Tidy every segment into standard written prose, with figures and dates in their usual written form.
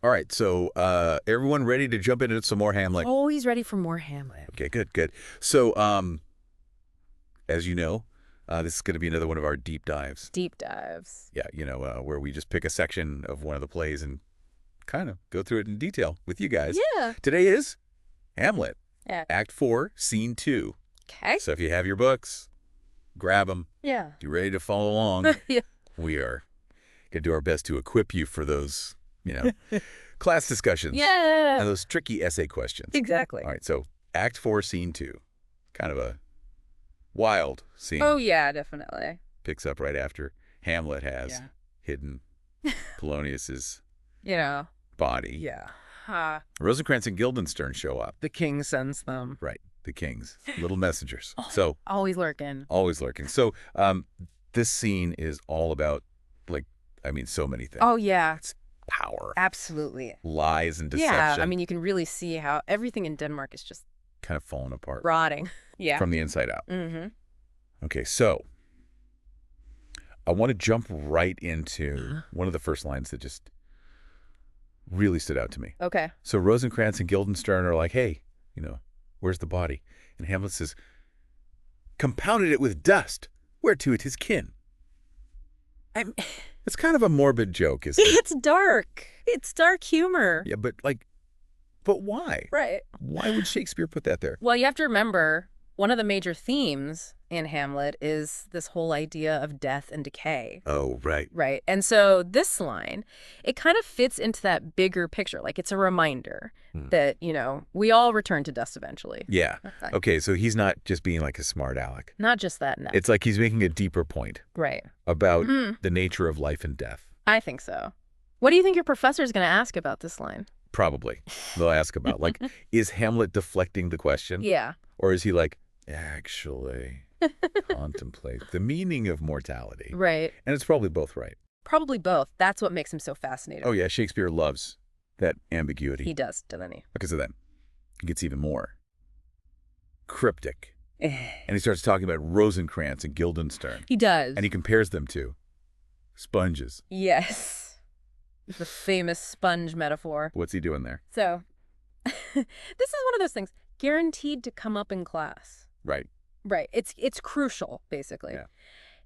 All right, so everyone ready to jump into some more Hamlet? Always ready for more Hamlet. Okay, good, good. So, as you know, this is going to be another one of our deep dives. Deep dives. Yeah, where we just pick a section of one of the plays and kind of go through it in detail with you guys. Yeah. Today is Hamlet, Yeah. Act 4, Scene 2. Okay. So if you have your books, grab them. Yeah. You ready to follow along? Yeah. We are going to do our best to equip you for those, class discussions. Yeah. And those tricky essay questions. Exactly. All right, so Act 4, Scene 2. Kind of a wild scene. Oh, yeah, definitely. Picks up right after Hamlet has hidden Polonius's body. Yeah. Rosencrantz and Guildenstern show up. The king sends them. Right, the kings, little messengers. So Always lurking. always lurking. So this scene is all about, so many things. Oh, yeah. It's power, Absolutely. lies, and deception. Yeah. I mean, you can really see how everything in Denmark is just kind of falling apart rotting. Yeah. from the inside out. Mm-hmm. Okay, so I want to jump right into one of the first lines that just really stood out to me. Okay. So Rosencrantz and Guildenstern are like, hey, where's the body? And Hamlet says, compounded it with dust, whereto it is kin. It's kind of a morbid joke, isn't it? It's dark. It's dark humor. Yeah, but why? Right. Why would Shakespeare put that there? Well, you have to remember, one of the major themes in Hamlet is this whole idea of death and decay. Oh, right. Right. And so this line, it kind of fits into that bigger picture. Like, it's a reminder that, we all return to dust eventually. Yeah. Okay, so he's not just being like a smart aleck. Not just that, no. It's like he's making a deeper point Right. about the nature of life and death. I think so. What do you think your professor is going to ask about this line? Probably. They'll ask about, is Hamlet deflecting the question? Yeah. Or is he like, actually, contemplate the meaning of mortality? Right. And it's probably both right. Probably both. That's what makes him so fascinating. Oh, yeah, Shakespeare loves that ambiguity. He does, doesn't he? Because of that, he gets even more cryptic. And he starts talking about Rosencrantz and Guildenstern. He does. And he compares them to sponges. Yes. The famous sponge metaphor. What's he doing there? So, this is one of those things guaranteed to come up in class. Right. Right. It's crucial, basically. Yeah.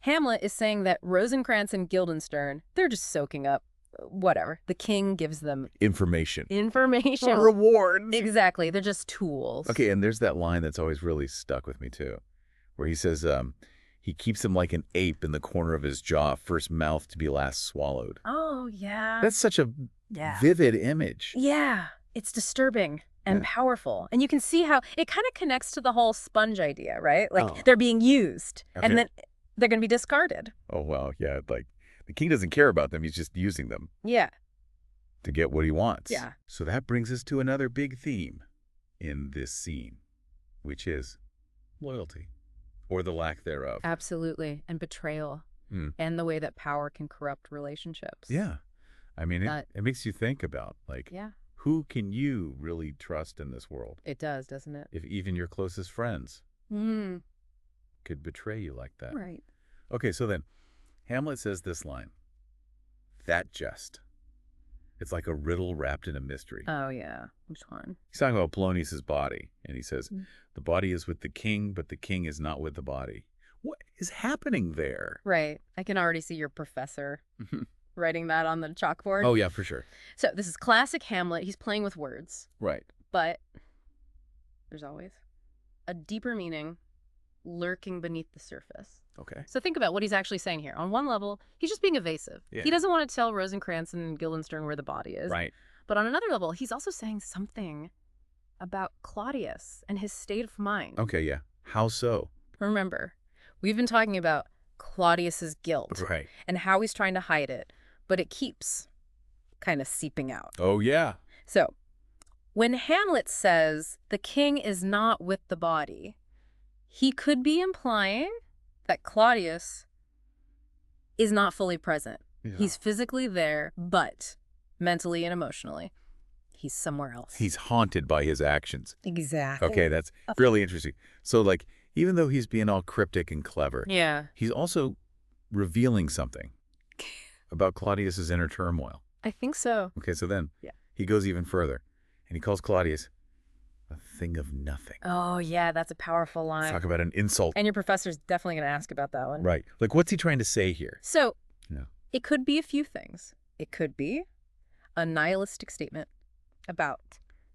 Hamlet is saying that Rosencrantz and Guildenstern, they're just soaking up whatever. The king gives them Information. Rewards. Exactly. They're just tools. Okay, and there's that line that's always really stuck with me, too, where he says, he keeps him like an ape in the corner of his jaw, first mouth to be last swallowed. Oh, yeah. That's such a vivid image. Yeah. It's disturbing and powerful. And you can see how it kind of connects to the whole sponge idea, right? Like, they're being used, and then they're going to be discarded. Oh, well, yeah, the king doesn't care about them. He's just using them. Yeah. To get what he wants. Yeah. So that brings us to another big theme in this scene, which is loyalty, or the lack thereof. Absolutely. And betrayal. And the way that power can corrupt relationships. Yeah. I mean, it makes you think about, who can you really trust in this world? It does, doesn't it? If even your closest friends could betray you like that. Right. Okay, so then Hamlet says this line, that jest. It's like a riddle wrapped in a mystery. Oh, yeah. Which one? He's talking about Polonius' body, and he says, the body is with the king, but the king is not with the body. What is happening there? Right. I can already see your professor writing that on the chalkboard. Oh, yeah, for sure. So this is classic Hamlet. He's playing with words. Right. But there's always a deeper meaning lurking beneath the surface. Okay. So think about what he's actually saying here. On one level, he's just being evasive. Yeah. He doesn't want to tell Rosencrantz and Guildenstern where the body is. Right. But on another level, he's also saying something about Claudius and his state of mind. Okay, yeah. How so? Remember, we've been talking about Claudius's guilt. Right. And how he's trying to hide it, but it keeps kind of seeping out. Oh, yeah. So, when Hamlet says the king is not with the body, he could be implying that Claudius is not fully present. Yeah. He's physically there, but mentally and emotionally, he's somewhere else. He's haunted by his actions. Exactly. Okay, that's really interesting. So, even though he's being all cryptic and clever, he's also revealing something about Claudius's inner turmoil. I think so. Okay, so then he goes even further, and he calls Claudius a thing of nothing. Oh, yeah, that's a powerful line. Talk about an insult. And your professor's definitely going to ask about that one. Right. Like, what's he trying to say here? So, Yeah. it could be a few things. It could be a nihilistic statement about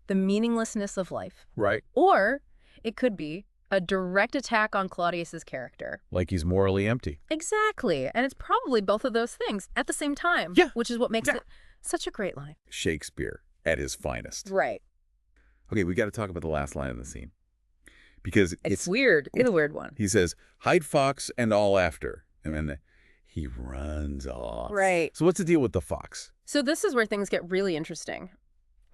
the meaninglessness of life. Right. Or it could be a direct attack on Claudius's character. Like he's morally empty. Exactly. And it's probably both of those things at the same time. Yeah. Which is what makes it such a great line. Shakespeare at his finest. Right. Okay, we got to talk about the last line of the scene. Because It's weird. It's a weird one. He says, hide fox and all after. And then he runs off. Right. So what's the deal with the fox? So this is where things get really interesting.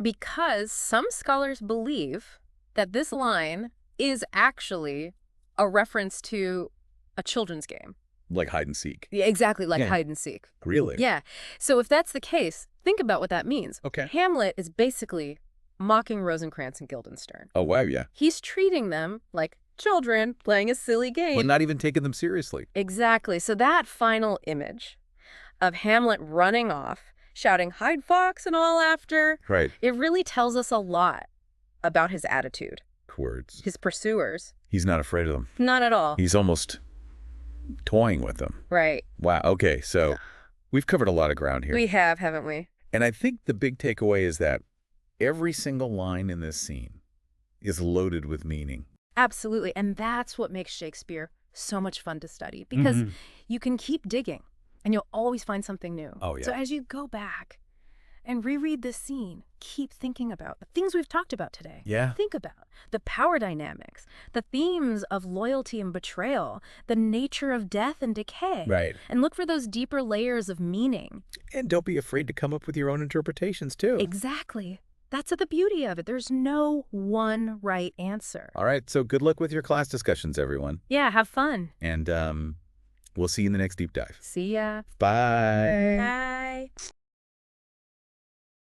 Because some scholars believe that this line is actually a reference to a children's game. Like hide and seek. Yeah, exactly, like Yeah. hide and seek. Really? Yeah. So if that's the case, think about what that means. Okay. Hamlet is basically mocking Rosencrantz and Guildenstern. Oh, wow, yeah. He's treating them like children playing a silly game. But not even taking them seriously. Exactly. So that final image of Hamlet running off, shouting, hide fox and all after, Right. it really tells us a lot about his attitude, Words. his pursuers. He's not afraid of them. Not at all. He's almost toying with them. Right. Wow. Okay, so we've covered a lot of ground here. We have, haven't we? And I think the big takeaway is that every single line in this scene is loaded with meaning. Absolutely. And that's what makes Shakespeare so much fun to study, because you can keep digging and you'll always find something new. Oh, yeah. So as you go back and reread this scene, keep thinking about the things we've talked about today. Yeah. Think about the power dynamics, the themes of loyalty and betrayal, the nature of death and decay. Right. And look for those deeper layers of meaning. And don't be afraid to come up with your own interpretations, too. Exactly. That's the beauty of it. There's no one right answer. All right, so good luck with your class discussions, everyone. Yeah, have fun. And we'll see you in the next deep dive. See ya. Bye. Bye.